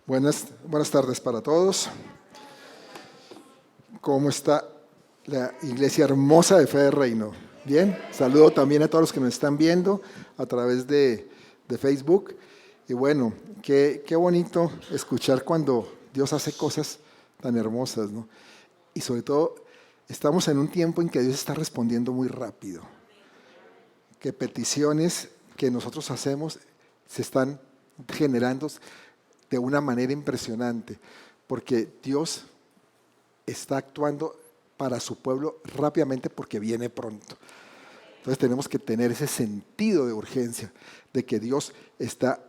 Buenas tardes para todos. ¿Cómo está la iglesia hermosa de Fe de Reino? Bien, saludo también a todos los que nos están viendo a través de Facebook. Y bueno, qué bonito escuchar cuando Dios hace cosas tan hermosas, ¿no? Y sobre todo, estamos en un tiempo en que Dios está respondiendo muy rápido. Que peticiones que nosotros hacemos se están generando de una manera impresionante, porque Dios está actuando para su pueblo rápidamente porque viene pronto. Entonces tenemos que tener ese sentido de urgencia, de que Dios está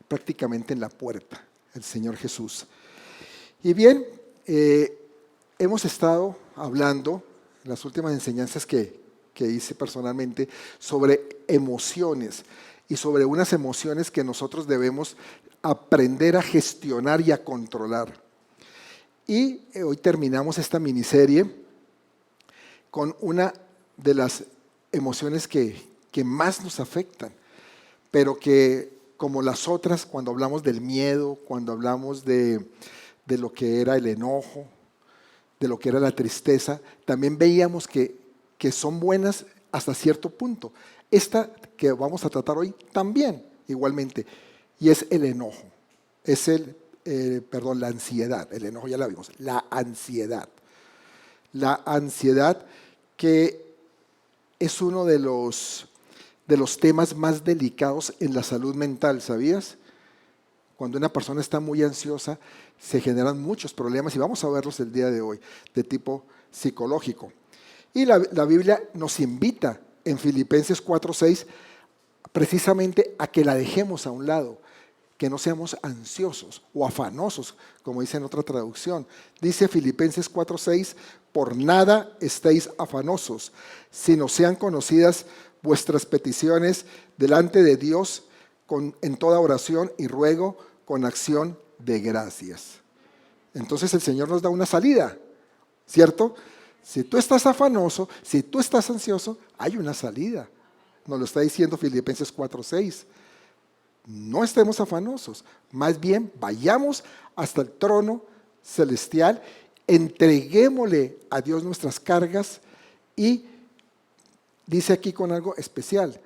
prácticamente en la puerta, el Señor Jesús. Y bien, hemos estado hablando en las últimas enseñanzas que hice personalmente sobre emociones y sobre unas emociones que nosotros debemos aprender a gestionar y a controlar. Y hoy terminamos esta miniserie con una de las emociones que más nos afectan, pero que como las otras, cuando hablamos del miedo, cuando hablamos de lo que era el enojo, de lo que era la tristeza, también veíamos que son buenas hasta cierto punto. Esta que vamos a tratar hoy también, igualmente, y es el enojo, es la ansiedad. El enojo ya la vimos, la ansiedad. La ansiedad que es uno de los temas más delicados en la salud mental, ¿sabías? Cuando una persona está muy ansiosa, se generan muchos problemas y vamos a verlos el día de hoy, de tipo psicológico. Y la Biblia nos invita en Filipenses 4:6 precisamente a que la dejemos a un lado, que no seamos ansiosos o afanosos, como dice en otra traducción. Dice Filipenses 4:6, por nada estéis afanosos, sino sean conocidas vuestras peticiones delante de Dios en toda oración y ruego con acción de gracias. Entonces el Señor nos da una salida, ¿cierto? Si tú estás afanoso, si tú estás ansioso, hay una salida. Nos lo está diciendo Filipenses 4:6. No estemos afanosos, más bien vayamos hasta el trono celestial, entreguémosle a Dios nuestras cargas y dice aquí con algo especial,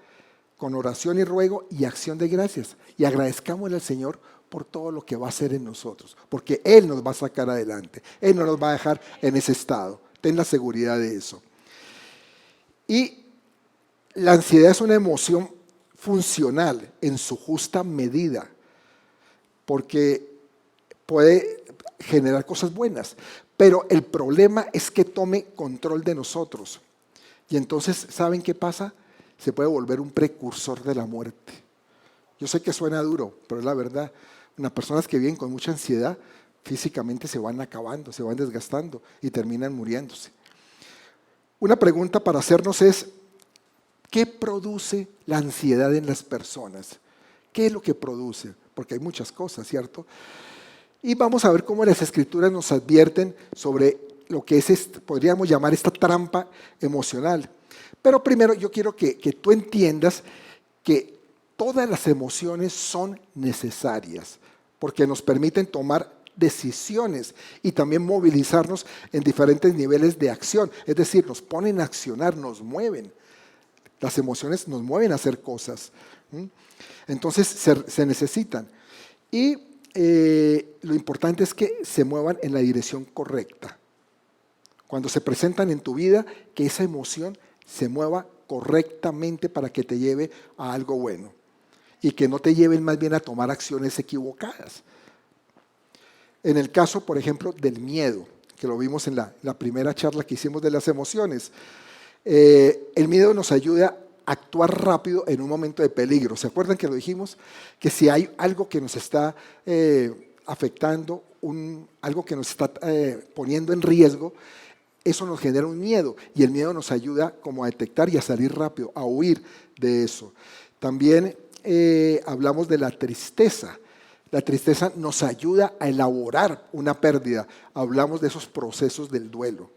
con oración y ruego y acción de gracias. Y agradezcámosle al Señor por todo lo que va a hacer en nosotros, porque Él nos va a sacar adelante, Él no nos va a dejar en ese estado. Ten la seguridad de eso. Y la ansiedad es una emoción funcional en su justa medida, porque puede generar cosas buenas, pero el problema es que tome control de nosotros. Y entonces, ¿saben qué pasa? Se puede volver un precursor de la muerte. Yo sé que suena duro, pero es la verdad. Unas personas que viven con mucha ansiedad, físicamente se van acabando, se van desgastando y terminan muriéndose. Una pregunta para hacernos es, ¿qué produce la ansiedad en las personas? ¿Qué es lo que produce? Porque hay muchas cosas, ¿cierto? Y vamos a ver cómo las Escrituras nos advierten sobre lo que es, podríamos llamar esta trampa emocional. Pero primero yo quiero que tú entiendas que todas las emociones son necesarias, porque nos permiten tomar decisiones y también movilizarnos en diferentes niveles de acción. Es decir, nos ponen a accionar, nos mueven. Las emociones nos mueven a hacer cosas. Entonces se necesitan. Y lo importante es que se muevan en la dirección correcta. Cuando se presentan en tu vida, que esa emoción se mueva correctamente para que te lleve a algo bueno. Y que no te lleven más bien a tomar acciones equivocadas. En el caso, por ejemplo, del miedo, que lo vimos en la primera charla que hicimos de las emociones, el miedo nos ayuda a actuar rápido en un momento de peligro. ¿Se acuerdan que lo dijimos? Que si hay algo que nos está afectando, algo que nos está poniendo en riesgo, eso nos genera un miedo y el miedo nos ayuda como a detectar y a salir rápido, a huir de eso. También hablamos de la tristeza. La tristeza nos ayuda a elaborar una pérdida. Hablamos de esos procesos del duelo.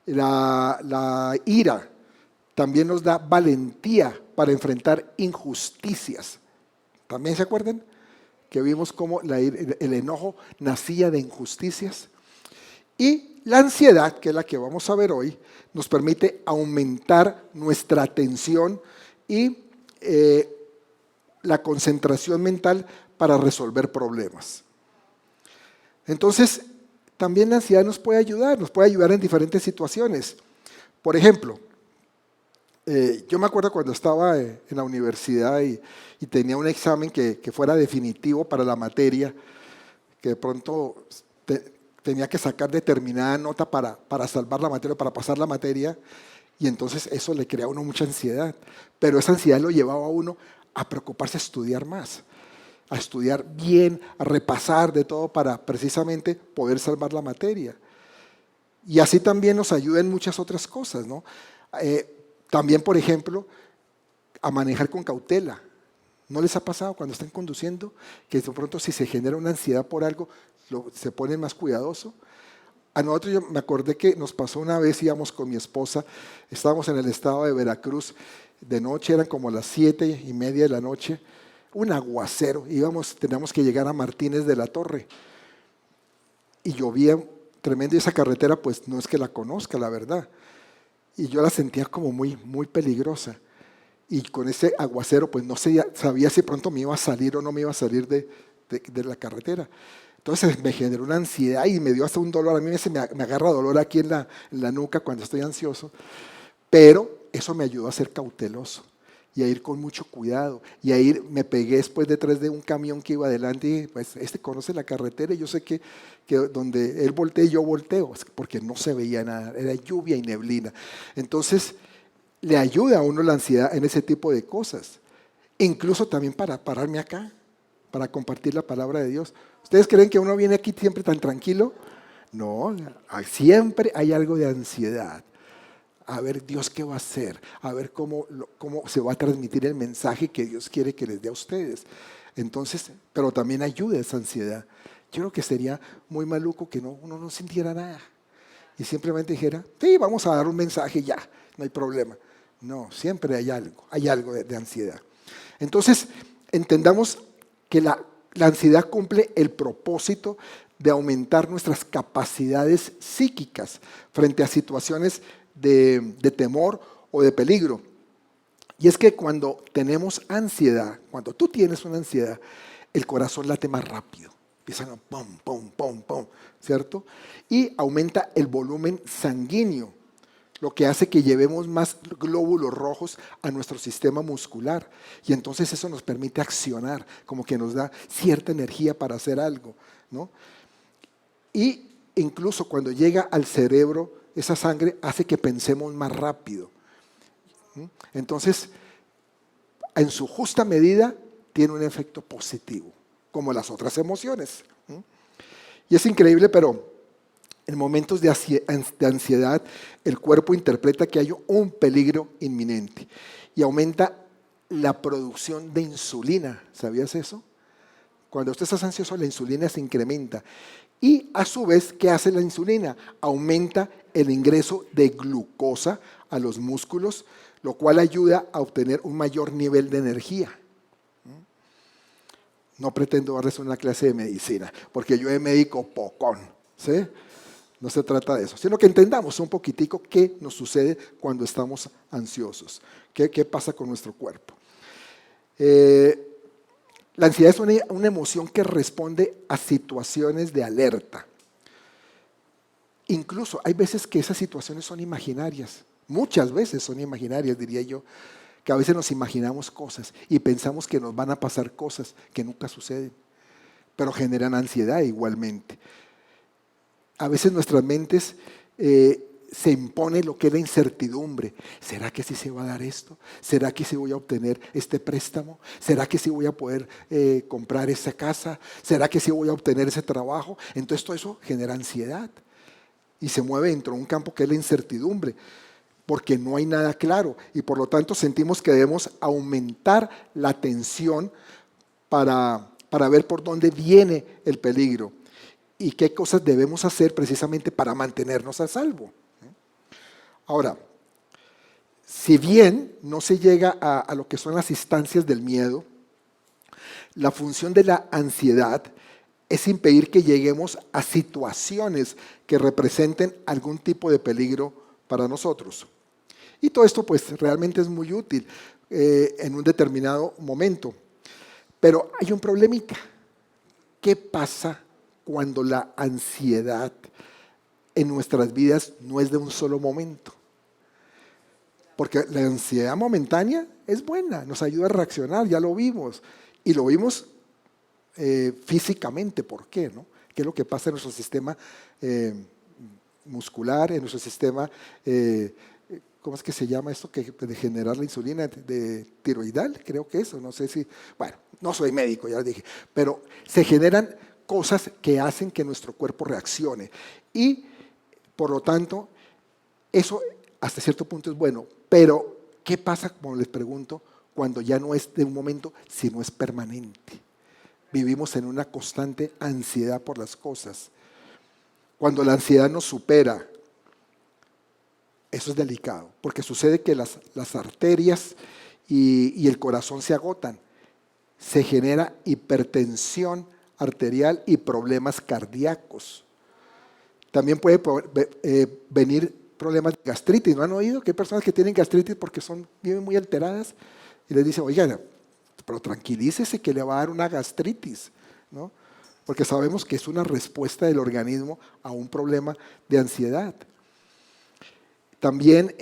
La ira también nos da valentía para enfrentar injusticias. ¿También se acuerdan? que vimos cómo el enojo nacía de injusticias. Y la ansiedad, que es la que vamos a ver hoy, nos permite aumentar nuestra atención y la concentración mental para resolver problemas. Entonces, también la ansiedad nos puede ayudar en diferentes situaciones. Por ejemplo, yo me acuerdo cuando estaba en la universidad y tenía un examen que fuera definitivo para la materia, que de pronto tenía que sacar determinada nota para salvar la materia, para pasar la materia, y entonces eso le crea a uno mucha ansiedad. Pero esa ansiedad lo llevaba a uno a preocuparse a estudiar más, a estudiar bien, a repasar de todo para precisamente poder salvar la materia. Y así también nos ayuda en muchas otras cosas, ¿no? También, por ejemplo, a manejar con cautela. ¿No les ha pasado cuando están conduciendo que de pronto si se genera una ansiedad por algo, se ponen más cuidadosos? A nosotros yo me acordé que nos pasó una vez, íbamos con mi esposa, estábamos en el estado de Veracruz, de noche eran como las 7:30 de la noche, un aguacero, teníamos que llegar a Martínez de la Torre y llovía tremendo y esa carretera pues no es que la conozca, la verdad, y yo la sentía como muy, muy peligrosa. Y con ese aguacero, pues no sabía si pronto me iba a salir o no me iba a salir de la carretera. Entonces me generó una ansiedad y me dio hasta un dolor. A mí me agarra dolor aquí en la nuca cuando estoy ansioso. Pero eso me ayudó a ser cauteloso y a ir con mucho cuidado. Y me pegué después detrás de un camión que iba adelante y pues conoce la carretera y yo sé que donde él voltea yo volteo, porque no se veía nada, era lluvia y neblina. Entonces le ayuda a uno la ansiedad en ese tipo de cosas. Incluso también para pararme acá, para compartir la palabra de Dios. ¿Ustedes creen que uno viene aquí siempre tan tranquilo? No, siempre hay algo de ansiedad. A ver Dios qué va a hacer, a ver cómo se va a transmitir el mensaje que Dios quiere que les dé a ustedes. Entonces, pero también ayuda esa ansiedad. Yo creo que sería muy maluco que uno no sintiera nada y simplemente dijera, sí, vamos a dar un mensaje ya, no hay problema. No, siempre hay algo de ansiedad. Entonces, entendamos que la ansiedad cumple el propósito de aumentar nuestras capacidades psíquicas frente a situaciones de temor o de peligro. Y es que cuando tenemos ansiedad, cuando tú tienes una ansiedad, el corazón late más rápido. Empiezan a pum, pum, pum, pum, ¿cierto? Y aumenta el volumen sanguíneo, lo que hace que llevemos más glóbulos rojos a nuestro sistema muscular. Y entonces eso nos permite accionar, como que nos da cierta energía para hacer algo, ¿no? Y incluso cuando llega al cerebro, esa sangre hace que pensemos más rápido. Entonces, en su justa medida, tiene un efecto positivo, como las otras emociones. Y es increíble, pero en momentos de ansiedad, el cuerpo interpreta que hay un peligro inminente y aumenta la producción de insulina. ¿Sabías eso? Cuando usted está ansioso, la insulina se incrementa. Y a su vez, ¿qué hace la insulina? Aumenta el ingreso de glucosa a los músculos, lo cual ayuda a obtener un mayor nivel de energía. No pretendo darles una clase de medicina, porque yo de médico pocón, ¿sí? No se trata de eso, sino que entendamos un poquitico qué nos sucede cuando estamos ansiosos, qué pasa con nuestro cuerpo. La ansiedad es una emoción que responde a situaciones de alerta. Incluso hay veces que esas situaciones son imaginarias, muchas veces son imaginarias, diría yo, que a veces nos imaginamos cosas y pensamos que nos van a pasar cosas que nunca suceden, pero generan ansiedad igualmente. A veces nuestras mentes se impone lo que es la incertidumbre. ¿Será que sí se va a dar esto? ¿Será que sí voy a obtener este préstamo? ¿Será que sí voy a poder comprar esa casa? ¿Será que sí voy a obtener ese trabajo? Entonces todo eso genera ansiedad y se mueve dentro de un campo que es la incertidumbre, porque no hay nada claro y por lo tanto sentimos que debemos aumentar la atención para ver por dónde viene el peligro y qué cosas debemos hacer precisamente para mantenernos a salvo. Ahora, si bien no se llega a lo que son las instancias del miedo, La función de la ansiedad es impedir que lleguemos a situaciones que representen algún tipo de peligro para nosotros. Y todo esto pues realmente es muy útil en un determinado momento. Pero hay un problemita. ¿Qué pasa cuando la ansiedad en nuestras vidas no es de un solo momento? Porque la ansiedad momentánea es buena, nos ayuda a reaccionar, ya lo vimos. Y lo vimos físicamente, ¿por qué? ¿No? ¿Qué es lo que pasa en nuestro sistema muscular, en nuestro sistema, ¿cómo es que se llama esto? Que de generar la insulina de tiroidal, creo que eso, no sé si, bueno, no soy médico, ya lo dije, pero se generan cosas que hacen que nuestro cuerpo reaccione. Y, por lo tanto, eso hasta cierto punto es bueno, pero ¿qué pasa, como les pregunto, cuando ya no es de un momento, sino es permanente? Vivimos en una constante ansiedad por las cosas. Cuando la ansiedad nos supera, eso es delicado, porque sucede que las arterias y el corazón se agotan. Se genera hipertensión arterial y problemas cardíacos. También puede venir problemas de gastritis. ¿No han oído que hay personas que tienen gastritis porque viven muy alteradas? Y les dicen, oigan, pero tranquilícese que le va a dar una gastritis, ¿no? Porque sabemos que es una respuesta del organismo a un problema de ansiedad. También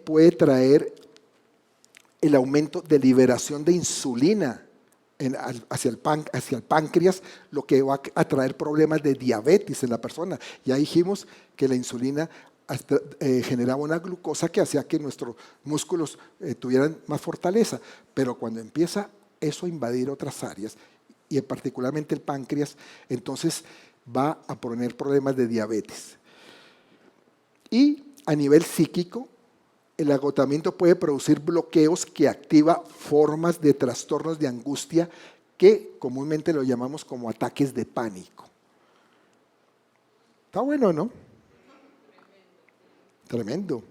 puede traer el aumento de liberación de insulina hacia el páncreas, lo que va a traer problemas de diabetes en la persona. Ya dijimos que la insulina generaba una glucosa que hacía que nuestros músculos tuvieran más fortaleza, pero cuando empieza eso a invadir otras áreas, y particularmente el páncreas, entonces va a poner problemas de diabetes. Y a nivel psíquico, el agotamiento puede producir bloqueos que activa formas de trastornos de angustia que comúnmente lo llamamos como ataques de pánico. Está bueno, ¿no? Tremendo.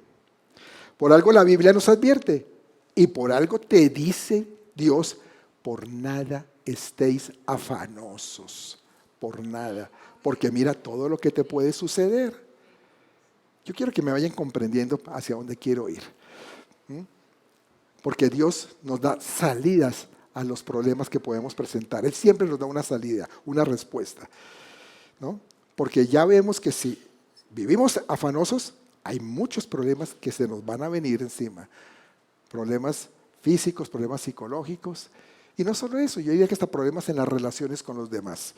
Por algo la Biblia nos advierte y por algo te dice Dios, por nada estéis afanosos, por nada, porque mira todo lo que te puede suceder. Yo quiero que me vayan comprendiendo hacia dónde quiero ir. Porque Dios nos da salidas a los problemas que podemos presentar. Él siempre nos da una salida, una respuesta, ¿no? Porque ya vemos que si vivimos afanosos, hay muchos problemas que se nos van a venir encima. Problemas físicos, problemas psicológicos. Y no solo eso, yo diría que hasta problemas en las relaciones con los demás.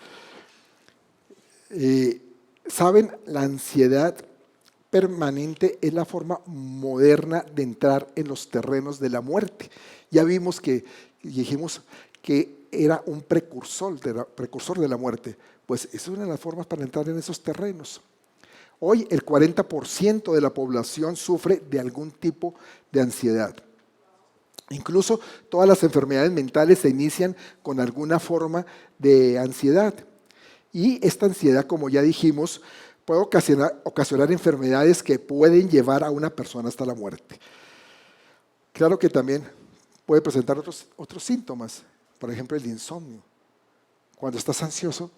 ¿Saben? La ansiedad permanente es la forma moderna de entrar en los terrenos de la muerte. Ya vimos que dijimos que era un precursor de la muerte. Pues es una de las formas para entrar en esos terrenos. Hoy el 40% de la población sufre de algún tipo de ansiedad. Incluso todas las enfermedades mentales se inician con alguna forma de ansiedad. Y esta ansiedad, como ya dijimos, puede ocasionar enfermedades que pueden llevar a una persona hasta la muerte. Claro que también puede presentar otros síntomas, por ejemplo el insomnio. Cuando estás ansioso,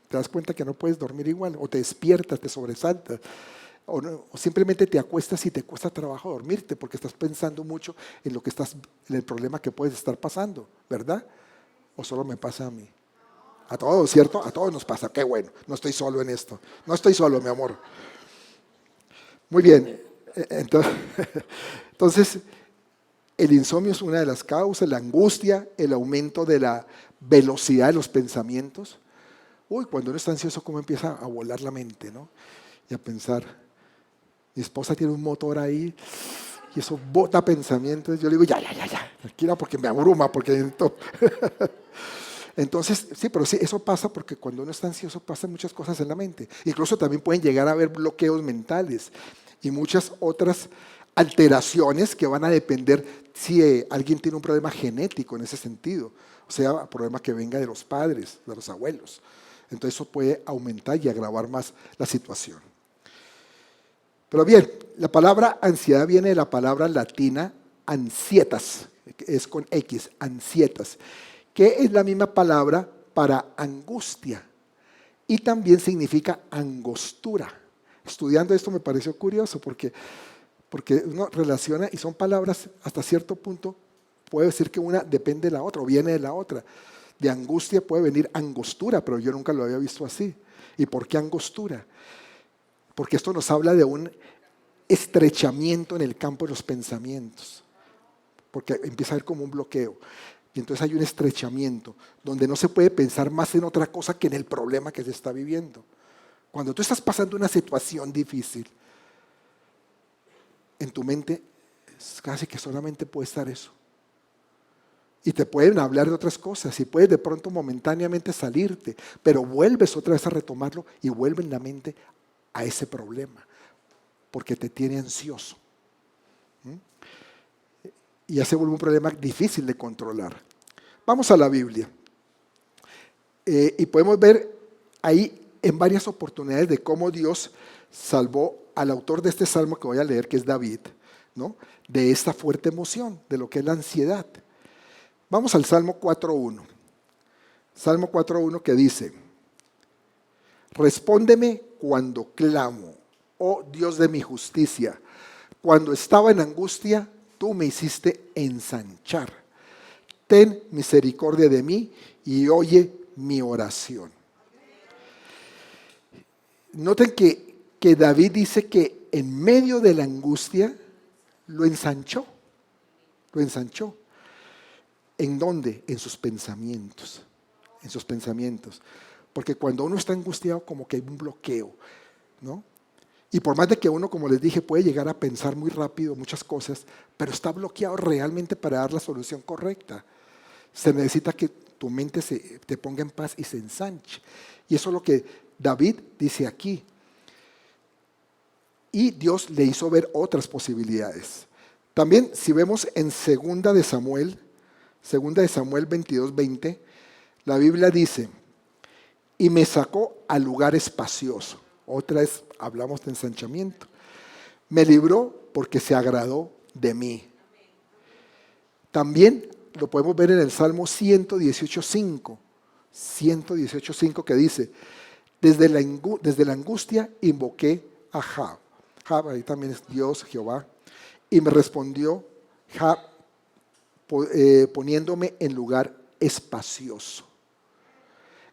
te das cuenta que no puedes dormir igual, o te despiertas, te sobresaltas, o simplemente te acuestas y te cuesta trabajo dormirte porque estás pensando mucho en en el problema que puedes estar pasando, ¿verdad? ¿O solo me pasa a mí? A todos, ¿cierto? A todos nos pasa. Qué bueno, no estoy solo en esto. No estoy solo, mi amor. Muy bien. Entonces, el insomnio es una de las causas, la angustia, el aumento de la velocidad de los pensamientos. Uy, cuando uno está ansioso, ¿cómo empieza a volar la mente, ¿no? Y a pensar. Mi esposa tiene un motor ahí y eso bota pensamientos. Yo le digo, ya, tranquila, porque me abruma, porque... Entonces, sí, pero sí, eso pasa porque cuando uno está ansioso pasan muchas cosas en la mente. Incluso también pueden llegar a haber bloqueos mentales y muchas otras alteraciones que van a depender si alguien tiene un problema genético en ese sentido. O sea, problema que venga de los padres, de los abuelos. Entonces eso puede aumentar y agravar más la situación. Pero bien, la palabra ansiedad viene de la palabra latina ansietas, es con X, ansietas, que es la misma palabra para angustia y también significa angostura. Estudiando esto me pareció curioso porque uno relaciona y son palabras hasta cierto punto, puede decir que una depende de la otra o viene de la otra. De angustia puede venir angostura, pero yo nunca lo había visto así. ¿Y por qué angostura? Porque esto nos habla de un estrechamiento en el campo de los pensamientos, porque empieza a haber como un bloqueo. Y entonces hay un estrechamiento donde no se puede pensar más en otra cosa que en el problema que se está viviendo. Cuando tú estás pasando una situación difícil, en tu mente casi que solamente puede estar eso. Y te pueden hablar de otras cosas y puedes de pronto momentáneamente salirte, pero vuelves otra vez a retomarlo y vuelve en la mente a ese problema, porque te tiene ansioso. Y ya se vuelve un problema difícil de controlar. Vamos a la Biblia. Y podemos ver ahí en varias oportunidades de cómo Dios salvó al autor de este salmo que voy a leer, que es David, ¿no? De esta fuerte emoción, de lo que es la ansiedad. Vamos al Salmo 4.1. Salmo 4.1 que dice: respóndeme cuando clamo, oh Dios de mi justicia. Cuando estaba en angustia, tú me hiciste ensanchar. Ten misericordia de mí y oye mi oración. Noten que David dice que en medio de la angustia lo ensanchó. Lo ensanchó. ¿En dónde? En sus pensamientos. En sus pensamientos. Porque cuando uno está angustiado, como que hay un bloqueo, ¿no? Y por más de que uno, como les dije, puede llegar a pensar muy rápido muchas cosas, pero está bloqueado realmente para dar la solución correcta. Se necesita que tu mente te ponga en paz y se ensanche. Y eso es lo que David dice aquí. Y Dios le hizo ver otras posibilidades. También, si vemos en 2 de Samuel 22:20, la Biblia dice: y me sacó al lugar espacioso. Otra vez hablamos de ensanchamiento. Me libró porque se agradó de mí. También lo podemos ver en el Salmo 118:5. 118:5 que dice: desde la angustia invoqué a Jah. Jah, ahí también es Dios, Jehová. Y me respondió Jah poniéndome en lugar espacioso.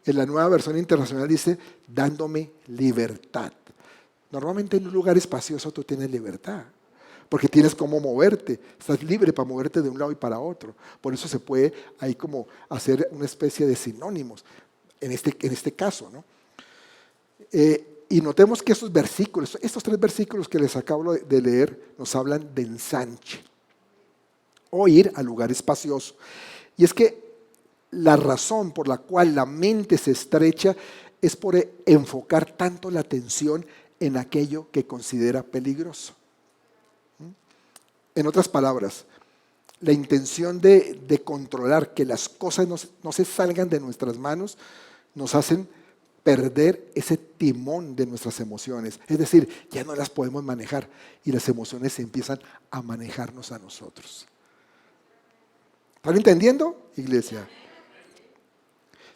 En la Nueva Versión Internacional dice: dándome libertad. Normalmente en un lugar espacioso tú tienes libertad, porque tienes cómo moverte, estás libre para moverte de un lado y para otro. Por eso se puede ahí como hacer una especie de sinónimos, en este caso, ¿no? Y notemos que estos 3 versículos que les acabo de leer, nos hablan de ensanche, o ir al lugar espacioso. Y es que la razón por la cual la mente se estrecha es por enfocar tanto la atención en aquello que considera peligroso. En otras palabras, la intención de controlar que las cosas no se salgan de nuestras manos nos hacen perder ese timón de nuestras emociones. Es decir, ya no las podemos manejar y las emociones se empiezan a manejarnos a nosotros. ¿Están entendiendo, iglesia?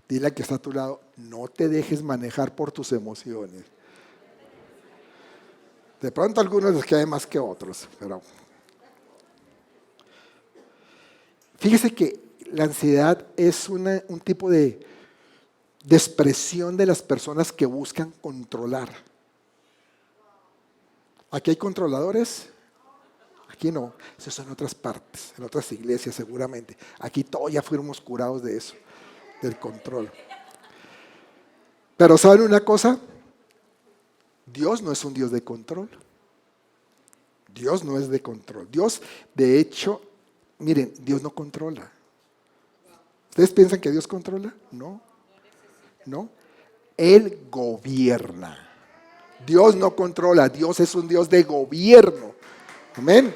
Dile al que está a tu lado: no te dejes manejar por tus emociones. De pronto a algunos les queda más que otros, pero fíjese que la ansiedad es un tipo de expresión de las personas que buscan controlar. ¿Aquí hay controladores? Aquí no, eso es en otras partes, en otras iglesias seguramente. Aquí todos ya fuimos curados de eso, del control. Pero ¿saben una cosa? Dios no es un Dios de control. Dios no es de control. Dios, de hecho, miren, Dios no controla. ¿Ustedes piensan que Dios controla? No. No. Él gobierna. Dios no controla. Dios es un Dios de gobierno. Amén.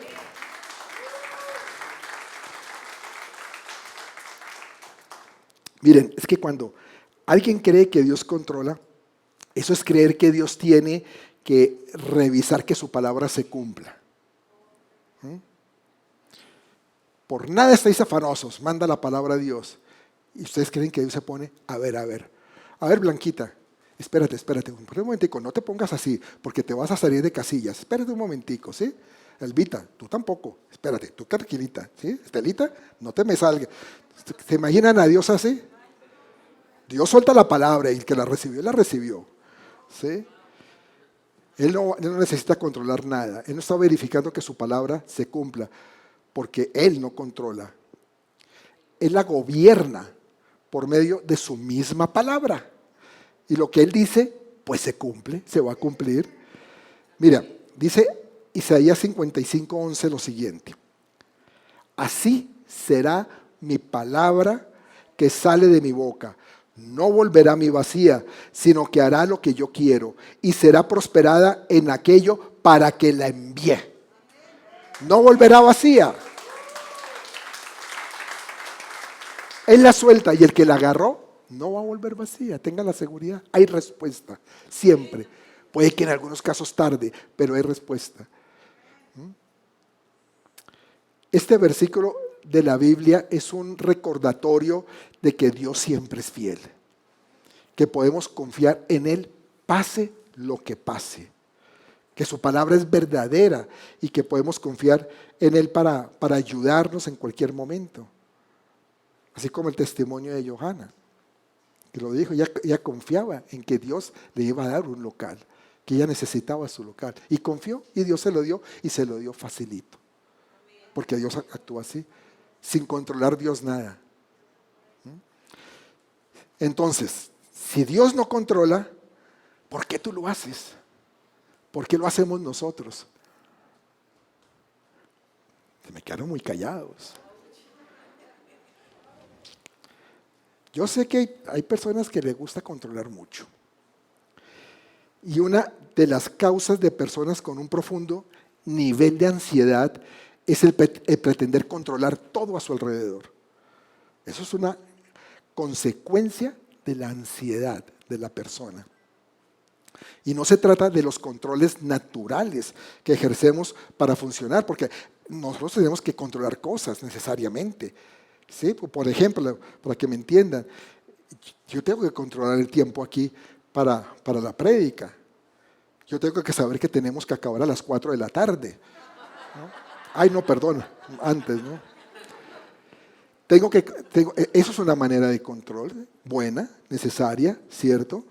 Miren, es que cuando alguien cree que Dios controla, eso es creer que Dios tiene que revisar que su palabra se cumpla. Por nada estáis afanosos, manda la palabra a Dios. Y ustedes creen que Dios se pone, a ver Blanquita, espérate, un momentico, no te pongas así, porque te vas a salir de casillas, espérate un momentico, ¿sí? Elvita, tú tampoco, espérate, tú tranquilita, ¿sí? Estelita, no te me salga. ¿Se imaginan a Dios así? Dios suelta la palabra y el que la recibió, ¿sí? Él no necesita controlar nada, Él no está verificando que su palabra se cumpla, porque Él no controla. Él la gobierna por medio de su misma palabra. Y lo que Él dice, pues se cumple, se va a cumplir. Mira, dice Isaías 55:11 lo siguiente. Así será mi palabra que sale de mi boca. No volverá a mí vacía, sino que hará lo que yo quiero y será prosperada en aquello para que la envíe. No volverá vacía. Él la suelta y el que la agarró no va a volver vacía. Tenga la seguridad. Hay respuesta, siempre. Puede que en algunos casos tarde, pero hay respuesta. Este versículo de la Biblia es un recordatorio de que Dios siempre es fiel, que podemos confiar en Él pase lo que pase, que su palabra es verdadera y que podemos confiar en Él para ayudarnos en cualquier momento. Así como el testimonio de Johanna, que lo dijo, ella confiaba en que Dios le iba a dar un local, que ella necesitaba su local, y confió y Dios se lo dio y se lo dio facilito. Porque Dios actúa así, sin controlar Dios nada. Entonces, si Dios no controla, ¿por qué tú lo haces? ¿Por qué lo hacemos nosotros? Se me quedaron muy callados. Yo sé que hay personas que les gusta controlar mucho. Y una de las causas de personas con un profundo nivel de ansiedad es el pretender controlar todo a su alrededor. Eso es una consecuencia de la ansiedad de la persona. Y no se trata de los controles naturales que ejercemos para funcionar, porque nosotros tenemos que controlar cosas necesariamente. ¿Sí? Por ejemplo, para que me entiendan, yo tengo que controlar el tiempo aquí para la prédica. Yo tengo que saber que tenemos que acabar a las 4 de la tarde. ¿No? Ay, no, perdón, antes, ¿no? Eso es una manera de control buena, necesaria, ¿cierto?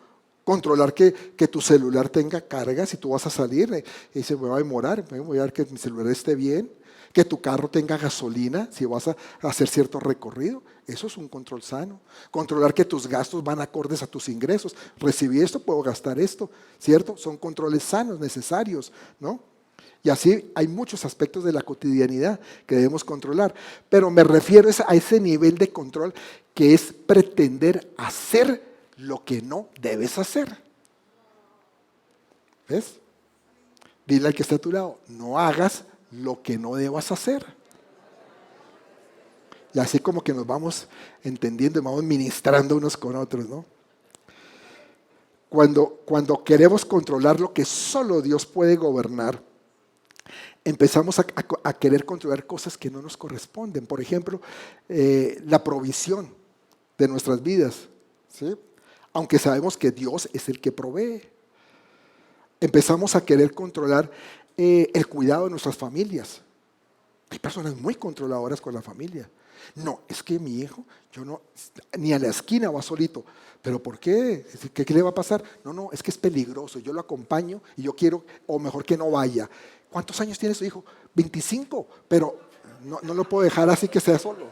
Controlar que tu celular tenga carga si tú vas a salir y dice, me va a demorar, voy a ver que mi celular esté bien, que tu carro tenga gasolina si vas a hacer cierto recorrido. Eso es un control sano. Controlar que tus gastos van acordes a tus ingresos. Recibí esto, puedo gastar esto, ¿cierto? Son controles sanos, necesarios, ¿no? Y así hay muchos aspectos de la cotidianidad que debemos controlar. Pero me refiero a ese nivel de control que es pretender hacer lo que no debes hacer. ¿Ves? Dile al que está a tu lado, no hagas lo que no debas hacer. Y así como que nos vamos entendiendo y vamos ministrando unos con otros, ¿no? Cuando queremos controlar lo que solo Dios puede gobernar, empezamos a querer controlar cosas que no nos corresponden. Por ejemplo, la provisión de nuestras vidas, ¿sí? Aunque sabemos que Dios es el que provee. Empezamos a querer controlar el cuidado de nuestras familias. Hay personas muy controladoras con la familia. No, es que mi hijo, yo no, ni a la esquina va solito. ¿Pero por qué? ¿Qué le va a pasar? No, es que es peligroso. Yo lo acompaño y yo quiero, o mejor que no vaya. ¿Cuántos años tiene su hijo? 25, pero no lo puedo dejar así que sea solo.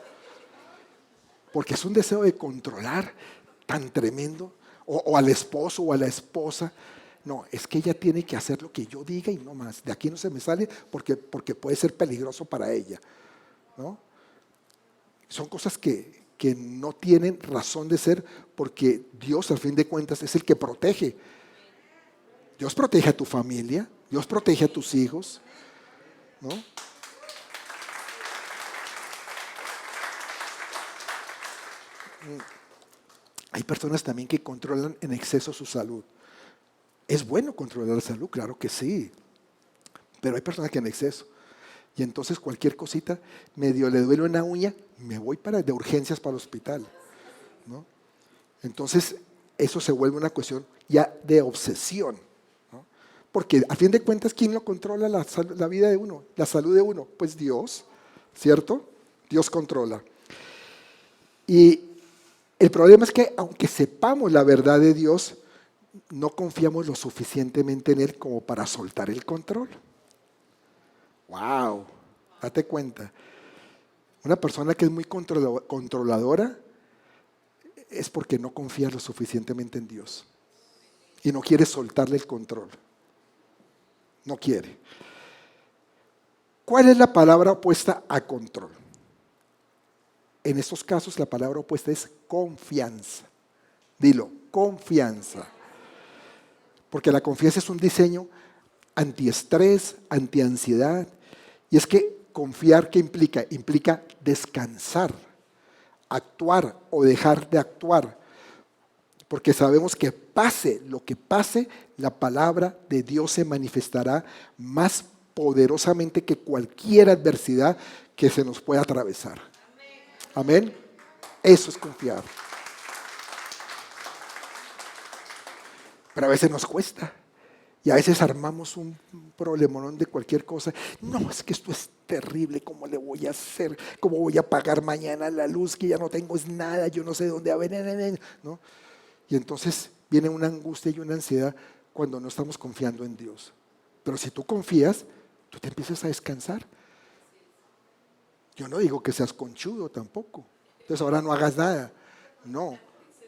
Porque es un deseo de controlar tan tremendo. O al esposo o a la esposa. No, es que ella tiene que hacer lo que yo diga y no más. De aquí no se me sale porque puede ser peligroso para ella, ¿no? Son cosas que no tienen razón de ser porque Dios, al fin de cuentas, es el que protege. Dios protege a tu familia, Dios protege a tus hijos, ¿no? Hay personas también que controlan en exceso su salud. ¿Es bueno controlar la salud? Claro que sí. Pero hay personas que en exceso. Y entonces cualquier cosita, medio le duele una uña, me voy de urgencias para el hospital. ¿no? Entonces, eso se vuelve una cuestión ya de obsesión, ¿no? Porque a fin de cuentas, ¿quién lo controla la vida de uno, la salud de uno? Pues Dios, ¿cierto? Dios controla. Y el problema es que aunque sepamos la verdad de Dios, no confiamos lo suficientemente en Él como para soltar el control. ¡Wow! Date cuenta. Una persona que es muy controladora es porque no confía lo suficientemente en Dios y no quiere soltarle el control. No quiere. ¿Cuál es la palabra opuesta a control? En estos casos la palabra opuesta es confianza. Dilo, confianza. Porque la confianza es un diseño antiestrés, antiansiedad. Y es que confiar, ¿qué implica? Implica descansar, actuar o dejar de actuar. Porque sabemos que pase lo que pase, la palabra de Dios se manifestará más poderosamente que cualquier adversidad que se nos pueda atravesar. Amén. Eso es confiar. Pero a veces nos cuesta. Y a veces armamos un problemón de cualquier cosa. No, es que esto es terrible. ¿Cómo le voy a hacer? ¿Cómo voy a pagar mañana la luz? Que ya no tengo nada. Yo no sé dónde va a venir, ¿no? Y entonces viene una angustia y una ansiedad cuando no estamos confiando en Dios. Pero si tú confías, tú te empiezas a descansar. Yo no digo que seas conchudo tampoco. Entonces ahora no hagas nada. No,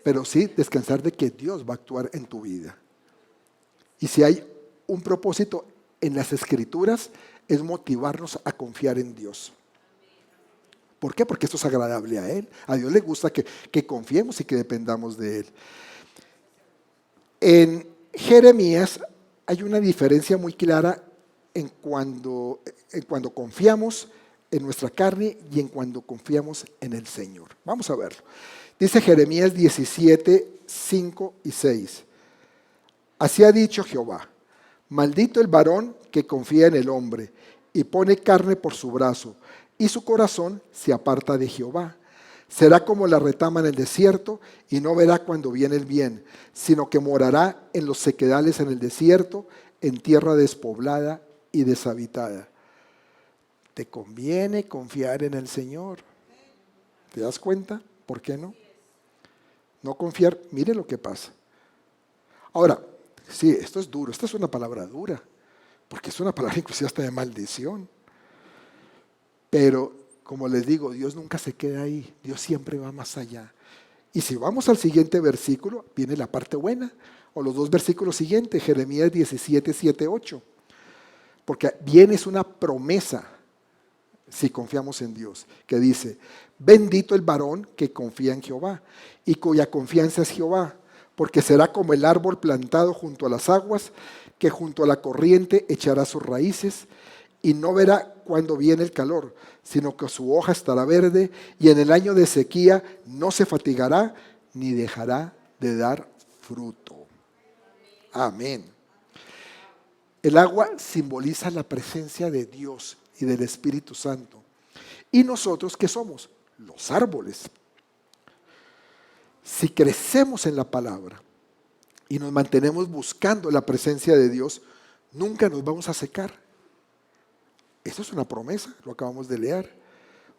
pero sí descansar de que Dios va a actuar en tu vida. Y si hay un propósito en las Escrituras, es motivarnos a confiar en Dios. ¿Por qué? Porque esto es agradable a Él. A Dios le gusta que confiemos y que dependamos de Él. En Jeremías hay una diferencia muy clara en cuando confiamos en nuestra carne y en cuando confiamos en el Señor. Vamos a verlo. Dice Jeremías 17, 5 y 6. Así ha dicho Jehová: maldito el varón que confía en el hombre y pone carne por su brazo, y su corazón se aparta de Jehová. Será como la retama en el desierto, y no verá cuando viene el bien, sino que morará en los sequedales en el desierto, en tierra despoblada y deshabitada. ¿Te conviene confiar en el Señor? ¿Te das cuenta? ¿Por qué no? No confiar, mire lo que pasa. Ahora, sí, esto es duro, esta es una palabra dura, porque es una palabra inclusive hasta de maldición. Pero, como les digo, Dios nunca se queda ahí, Dios siempre va más allá. Y si vamos al siguiente versículo, viene la parte buena, o los dos versículos siguientes, Jeremías 17, 7, 8. Porque viene es una promesa, si confiamos en Dios, que dice: bendito el varón que confía en Jehová y cuya confianza es Jehová, porque será como el árbol plantado junto a las aguas, que junto a la corriente echará sus raíces y no verá cuando viene el calor, sino que su hoja estará verde, y en el año de sequía no se fatigará ni dejará de dar fruto. Amén. El agua simboliza la presencia de Dios y del Espíritu Santo. ¿Y nosotros qué somos? Los árboles. Si crecemos en la palabra y nos mantenemos buscando la presencia de Dios, nunca nos vamos a secar. Eso es una promesa, lo acabamos de leer.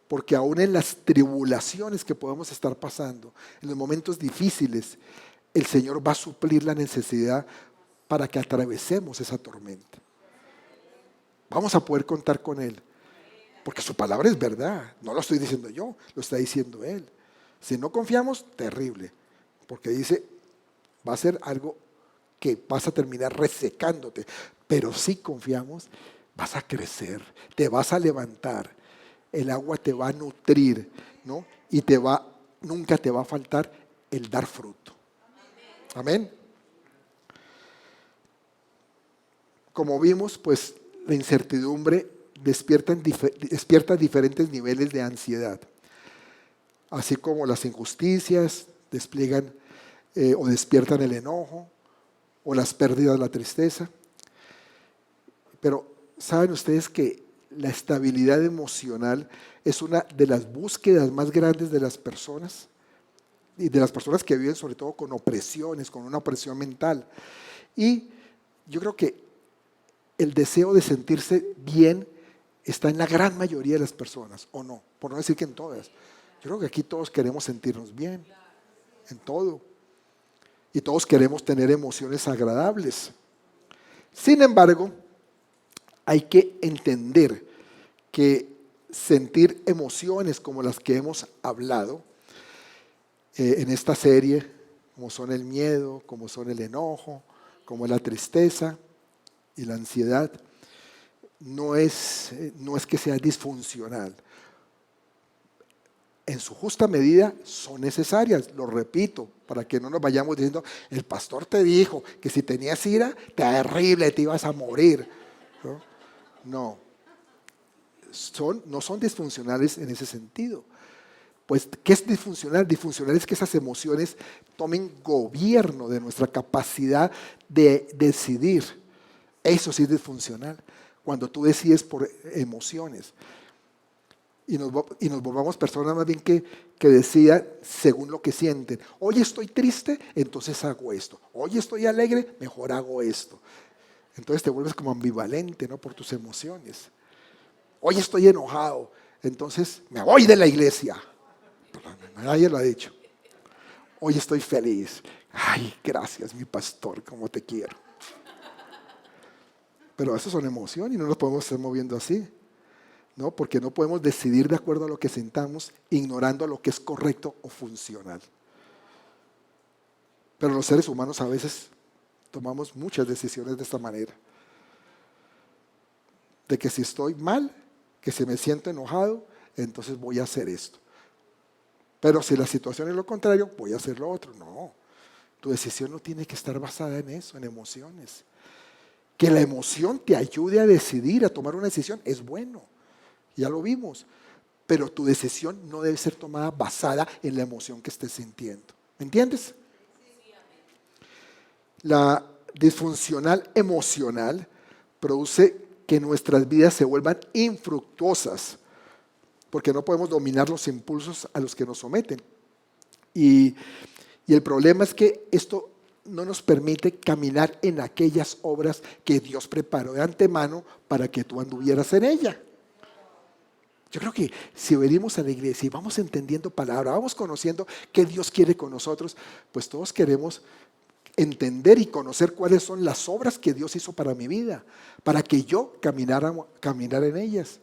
Porque aún en las tribulaciones que podamos estar pasando, en los momentos difíciles, el Señor va a suplir la necesidad para que atravesemos esa tormenta. Vamos a poder contar con Él. Porque su palabra es verdad. No lo estoy diciendo yo, lo está diciendo Él. Si no confiamos, terrible. Porque dice, va a ser algo que vas a terminar resecándote. Pero si confiamos, vas a crecer, te vas a levantar. El agua te va a nutrir, ¿no? Y nunca te va a faltar el dar fruto. Amén. Como vimos, pues la incertidumbre despierta diferentes niveles de ansiedad. Así como las injusticias despliegan o despiertan el enojo, o las pérdidas, la tristeza. Pero ¿saben ustedes que la estabilidad emocional es una de las búsquedas más grandes de las personas? y de las personas que viven sobre todo con opresiones, con una opresión mental. Y yo creo que el deseo de sentirse bien está en la gran mayoría de las personas, o no, por no decir que en todas. Yo creo que aquí todos queremos sentirnos bien, en todo. Y todos queremos tener emociones agradables. Sin embargo, hay que entender que sentir emociones como las que hemos hablado en esta serie, como son el miedo, como son el enojo, como la tristeza y la ansiedad, no es que sea disfuncional. En su justa medida son necesarias, lo repito, para que no nos vayamos diciendo, el pastor te dijo que si tenías ira, terrible, te ibas a morir. No, no son disfuncionales en ese sentido. Pues, ¿qué es disfuncional? Disfuncional es que esas emociones tomen gobierno de nuestra capacidad de decidir. Eso sí es disfuncional, cuando tú decides por emociones. Y nos volvamos personas más bien que decidan según lo que sienten. Hoy estoy triste, entonces hago esto. Hoy estoy alegre, mejor hago esto. Entonces te vuelves como ambivalente, ¿no? Por tus emociones. Hoy estoy enojado, entonces me voy de la iglesia. Nadie lo ha dicho. Hoy estoy feliz. Ay, gracias, mi pastor, cómo te quiero. Pero eso son emociones y no nos podemos estar moviendo así. ¿No? Porque no podemos decidir de acuerdo a lo que sintamos, ignorando lo que es correcto o funcional. Pero los seres humanos a veces tomamos muchas decisiones de esta manera. De que si estoy mal, que si me siento enojado, entonces voy a hacer esto. Pero si la situación es lo contrario, voy a hacer lo otro. No, tu decisión no tiene que estar basada en eso, en emociones. Que la emoción te ayude a decidir, a tomar una decisión, es bueno. Ya lo vimos, pero tu decisión no debe ser tomada basada en la emoción que estés sintiendo. ¿Me entiendes? La disfuncional emocional produce que nuestras vidas se vuelvan infructuosas, porque no podemos dominar los impulsos a los que nos someten. Y el problema es que esto no nos permite caminar en aquellas obras que Dios preparó de antemano para que tú anduvieras en ella. Yo creo que si venimos a la iglesia y vamos entendiendo palabra, vamos conociendo qué Dios quiere con nosotros, pues todos queremos entender y conocer cuáles son las obras que Dios hizo para mi vida, para que yo caminara en ellas.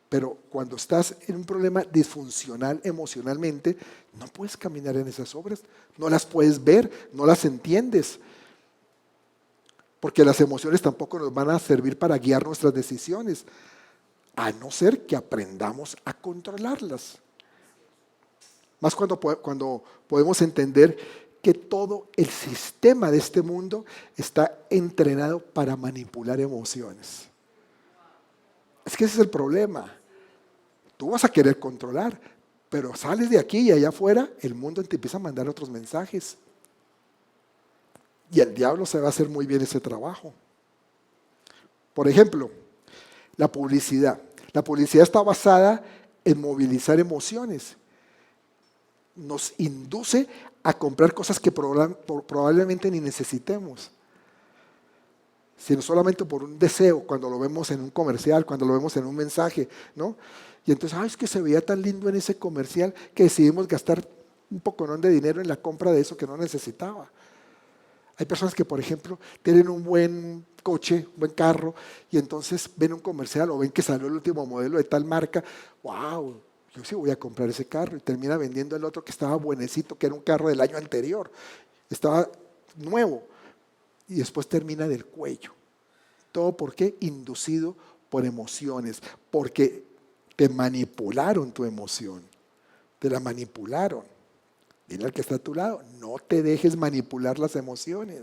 Pero cuando estás en un problema disfuncional emocionalmente, no puedes caminar en esas obras, no las puedes ver, no las entiendes. Porque las emociones tampoco nos van a servir para guiar nuestras decisiones, a no ser que aprendamos a controlarlas. Más cuando podemos entender que todo el sistema de este mundo está entrenado para manipular emociones. Es que ese es el problema. Tú vas a querer controlar, pero sales de aquí y allá afuera, el mundo te empieza a mandar otros mensajes. Y el diablo se va a hacer muy bien ese trabajo. Por ejemplo, la publicidad. La publicidad está basada en movilizar emociones. Nos induce a comprar cosas que probablemente ni necesitemos. Sino solamente por un deseo, cuando lo vemos en un comercial, cuando lo vemos en un mensaje, ¿no? Y entonces, es que se veía tan lindo en ese comercial que decidimos gastar un poconón de dinero en la compra de eso que no necesitaba. Hay personas que, por ejemplo, tienen un buen coche, un buen carro, y entonces ven un comercial o ven que salió el último modelo de tal marca. ¡Wow! Yo sí voy a comprar ese carro. Y termina vendiendo el otro que estaba buenecito, que era un carro del año anterior. Estaba nuevo. Y después termina del cuello. ¿Todo por qué? Inducido por emociones. Porque te manipularon tu emoción. Te la manipularon. Dile al que está a tu lado, no te dejes manipular las emociones.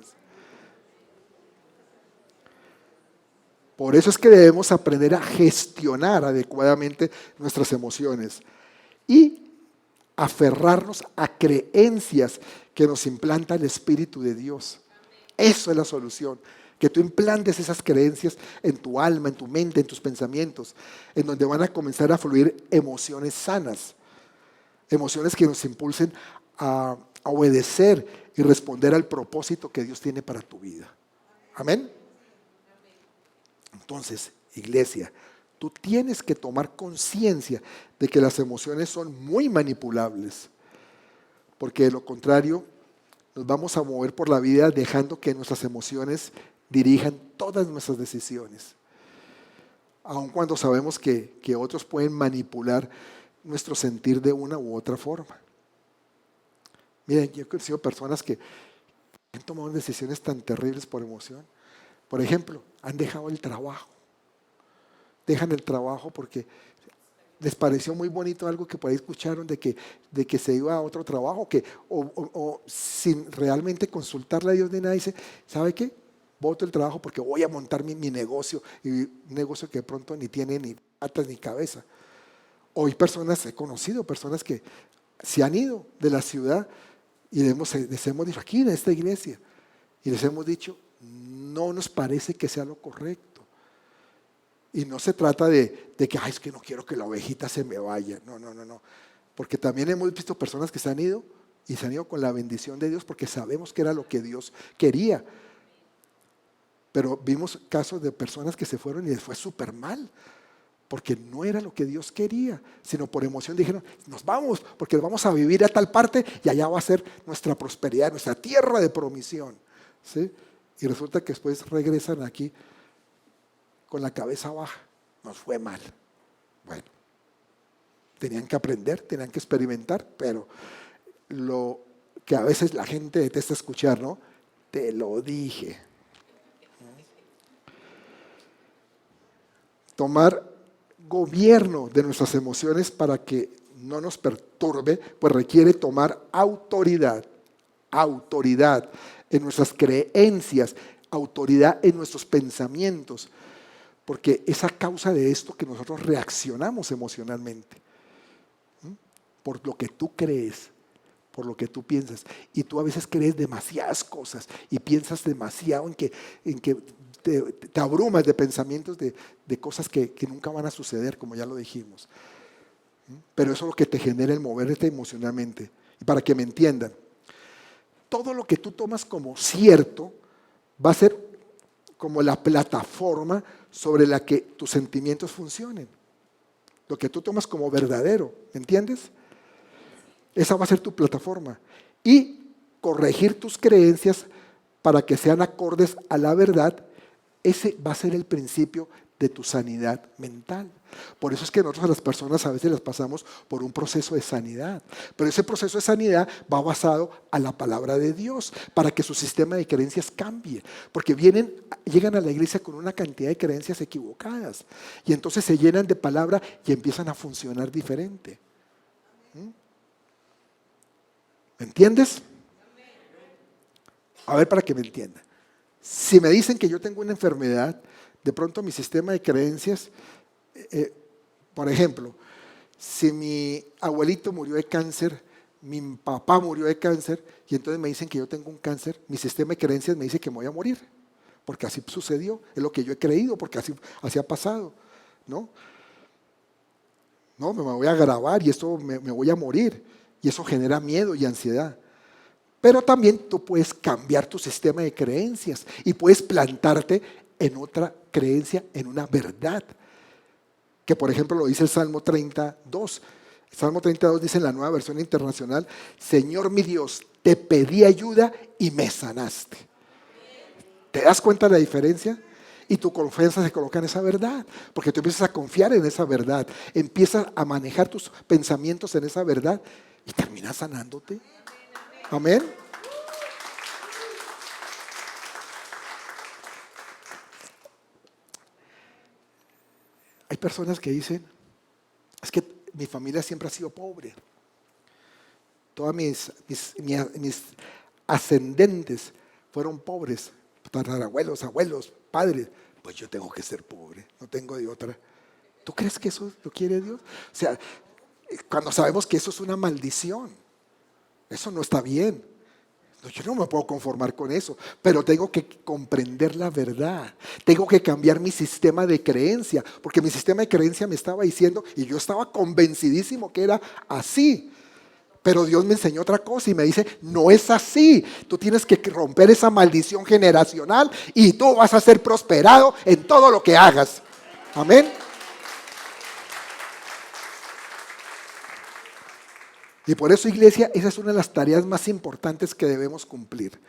Por eso es que debemos aprender a gestionar adecuadamente nuestras emociones y aferrarnos a creencias que nos implanta el Espíritu de Dios. Eso es la solución, que tú implantes esas creencias en tu alma, en tu mente, en tus pensamientos, en donde van a comenzar a fluir emociones sanas, emociones que nos impulsen a obedecer y responder al propósito que Dios tiene para tu vida. Amén. Entonces, iglesia, tú tienes que tomar conciencia de que las emociones son muy manipulables, porque de lo contrario nos vamos a mover por la vida dejando que nuestras emociones dirijan todas nuestras decisiones, aun cuando sabemos que otros pueden manipular nuestro sentir de una u otra forma. Miren, yo he conocido personas que han tomado decisiones tan terribles por emoción. Por ejemplo, han dejado el trabajo. Dejan el trabajo porque les pareció muy bonito algo que por ahí escucharon de que se iba a otro trabajo, o sin realmente consultarle a Dios ni nada, dice, ¿sabe qué? Voto el trabajo porque voy a montar mi negocio, y un negocio que de pronto ni tiene ni patas ni cabeza. Hoy he conocido personas que se han ido de la ciudad y les hemos dicho aquí en esta iglesia, y les hemos dicho, no nos parece que sea lo correcto. Y no se trata de que, es que no quiero que la ovejita se me vaya. No. Porque también hemos visto personas que se han ido y se han ido con la bendición de Dios porque sabemos que era lo que Dios quería. Pero vimos casos de personas que se fueron y les fue súper mal. Porque no era lo que Dios quería, sino por emoción dijeron, nos vamos, porque vamos a vivir a tal parte y allá va a ser nuestra prosperidad, nuestra tierra de promisión. ¿Sí? Y resulta que después regresan aquí con la cabeza baja. Nos fue mal. Bueno, tenían que aprender, tenían que experimentar, pero lo que a veces la gente detesta escuchar, ¿no? Te lo dije. Tomar gobierno de nuestras emociones para que no nos perturbe, pues requiere tomar autoridad en nuestras creencias, autoridad en nuestros pensamientos, porque es a causa de esto que nosotros reaccionamos emocionalmente, por lo que tú crees, por lo que tú piensas, y tú a veces crees demasiadas cosas y piensas demasiado en que te abrumas de pensamientos de cosas que nunca van a suceder, como ya lo dijimos. Pero eso es lo que te genera el moverte emocionalmente. Y para que me entiendan, todo lo que tú tomas como cierto va a ser como la plataforma sobre la que tus sentimientos funcionen. Lo que tú tomas como verdadero, ¿me entiendes? Esa va a ser tu plataforma. Y corregir tus creencias para que sean acordes a la verdad. Ese va a ser el principio de tu sanidad mental. Por eso es que nosotros a las personas a veces las pasamos por un proceso de sanidad. Pero ese proceso de sanidad va basado a la palabra de Dios para que su sistema de creencias cambie. Porque llegan a la iglesia con una cantidad de creencias equivocadas. Y entonces se llenan de palabra y empiezan a funcionar diferente. ¿Me entiendes? A ver, para que me entienda. Si me dicen que yo tengo una enfermedad, de pronto mi sistema de creencias, por ejemplo, si mi abuelito murió de cáncer, mi papá murió de cáncer, y entonces me dicen que yo tengo un cáncer, mi sistema de creencias me dice que me voy a morir, porque así sucedió, es lo que yo he creído, porque así ha pasado, ¿no? No, me voy a agravar y esto me voy a morir, y eso genera miedo y ansiedad. Pero también tú puedes cambiar tu sistema de creencias y puedes plantarte en otra creencia, en una verdad. Que por ejemplo lo dice el Salmo 32. El Salmo 32 dice en la Nueva Versión Internacional, Señor mi Dios, te pedí ayuda y me sanaste. ¿Te das cuenta de la diferencia? Y tu confianza se coloca en esa verdad, porque tú empiezas a confiar en esa verdad, empiezas a manejar tus pensamientos en esa verdad y terminas sanándote. Amén. Hay personas que dicen, es que mi familia siempre ha sido pobre. Todas mis ascendentes fueron pobres, tatarabuelos, abuelos, padres. Pues yo tengo que ser pobre, no tengo de otra. ¿Tú crees que eso lo quiere Dios? O sea, cuando sabemos que eso es una maldición, eso no está bien. Yo no me puedo conformar con eso, pero tengo que comprender la verdad. Tengo que cambiar mi sistema de creencia, porque mi sistema de creencia me estaba diciendo, y yo estaba convencidísimo que era así. Pero Dios me enseñó otra cosa y me dice, no es así. Tú tienes que romper esa maldición generacional y tú vas a ser prosperado en todo lo que hagas. Amén. Y por eso, iglesia, esa es una de las tareas más importantes que debemos cumplir.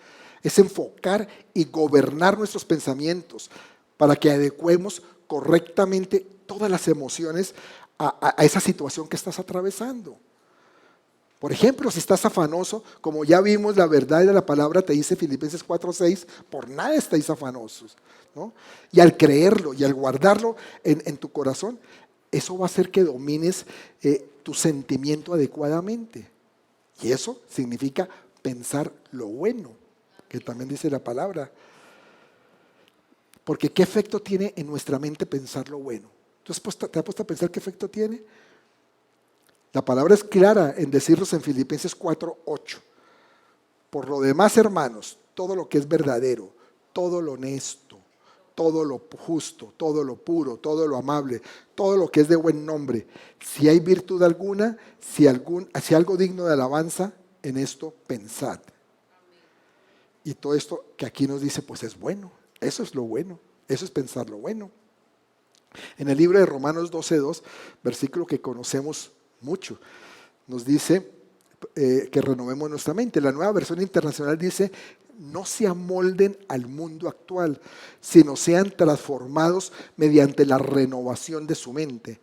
Es enfocar y gobernar nuestros pensamientos para que adecuemos correctamente todas las emociones a esa situación que estás atravesando. Por ejemplo, si estás afanoso, como ya vimos, la verdad de la palabra te dice Filipenses 4:6, por nada estáis afanosos, ¿no? Y al creerlo y al guardarlo en tu corazón, eso va a hacer que domines tu sentimiento adecuadamente. Y eso significa pensar lo bueno, que también dice la palabra. Porque ¿qué efecto tiene en nuestra mente pensar lo bueno? ¿Te has puesto a pensar qué efecto tiene? La palabra es clara en decirnos en Filipenses 4:8. Por lo demás, hermanos, todo lo que es verdadero, todo lo honesto, todo lo justo, todo lo puro, todo lo amable, todo lo que es de buen nombre, si hay virtud alguna, si algo digno de alabanza, en esto pensad. Y todo esto que aquí nos dice, pues es bueno. Eso es lo bueno. Eso es pensar lo bueno. En el libro de Romanos 12:2, versículo que conocemos mucho, nos dice que renovemos nuestra mente. La Nueva Versión Internacional dice, no se amolden al mundo actual, sino sean transformados mediante la renovación de su mente.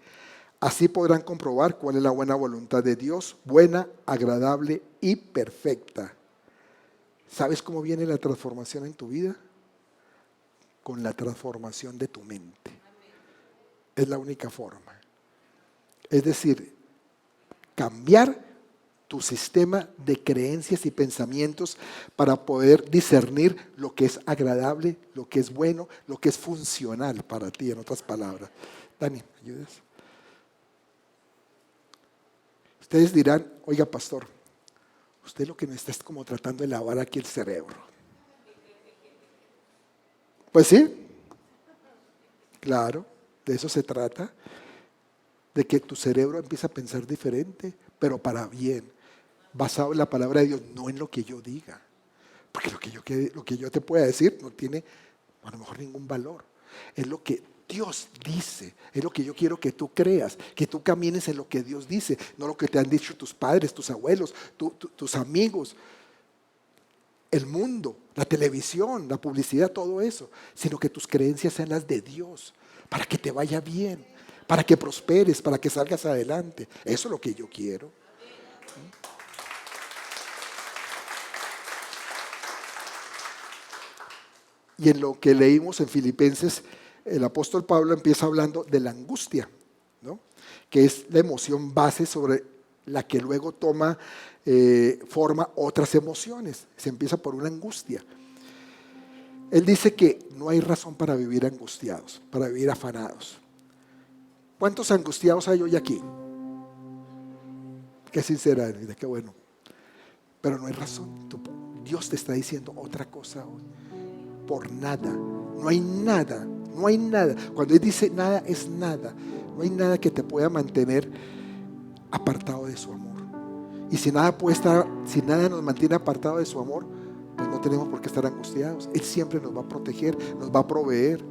Así podrán comprobar cuál es la buena voluntad de Dios, buena, agradable y perfecta. ¿Sabes cómo viene la transformación en tu vida? Con la transformación de tu mente. Es la única forma. Es decir, cambiar tu sistema de creencias y pensamientos para poder discernir lo que es agradable, lo que es bueno, lo que es funcional para ti, en otras palabras. Dani, ¿me ayudas? Ustedes dirán, oiga, pastor, usted lo que me está es como tratando de lavar aquí el cerebro. Pues sí, claro, de eso se trata, de que tu cerebro empiece a pensar diferente, pero para bien, basado en la palabra de Dios, no en lo que yo diga. Porque lo que yo te pueda decir no tiene a lo mejor ningún valor. Es lo que Dios dice, es lo que yo quiero que tú creas, que tú camines en lo que Dios dice, no lo que te han dicho tus padres, tus abuelos, tus amigos, el mundo, la televisión, la publicidad, todo eso, sino que tus creencias sean las de Dios, para que te vaya bien, para que prosperes, para que salgas adelante. Eso es lo que yo quiero. Y en lo que leímos en Filipenses, el apóstol Pablo empieza hablando de la angustia, ¿no? Que es la emoción base sobre la que luego toma forma otras emociones. Se empieza por una angustia. Él dice que no hay razón para vivir angustiados, para vivir afanados. ¿Cuántos angustiados hay hoy aquí? Qué sincera, qué bueno. Pero no hay razón. Dios te está diciendo otra cosa hoy. Por nada, no hay nada, no hay nada. Cuando Él dice nada, es nada. No hay nada que te pueda mantener apartado de su amor. Y si nada nos mantiene apartado de su amor, pues no tenemos por qué estar angustiados. Él siempre nos va a proteger, nos va a proveer.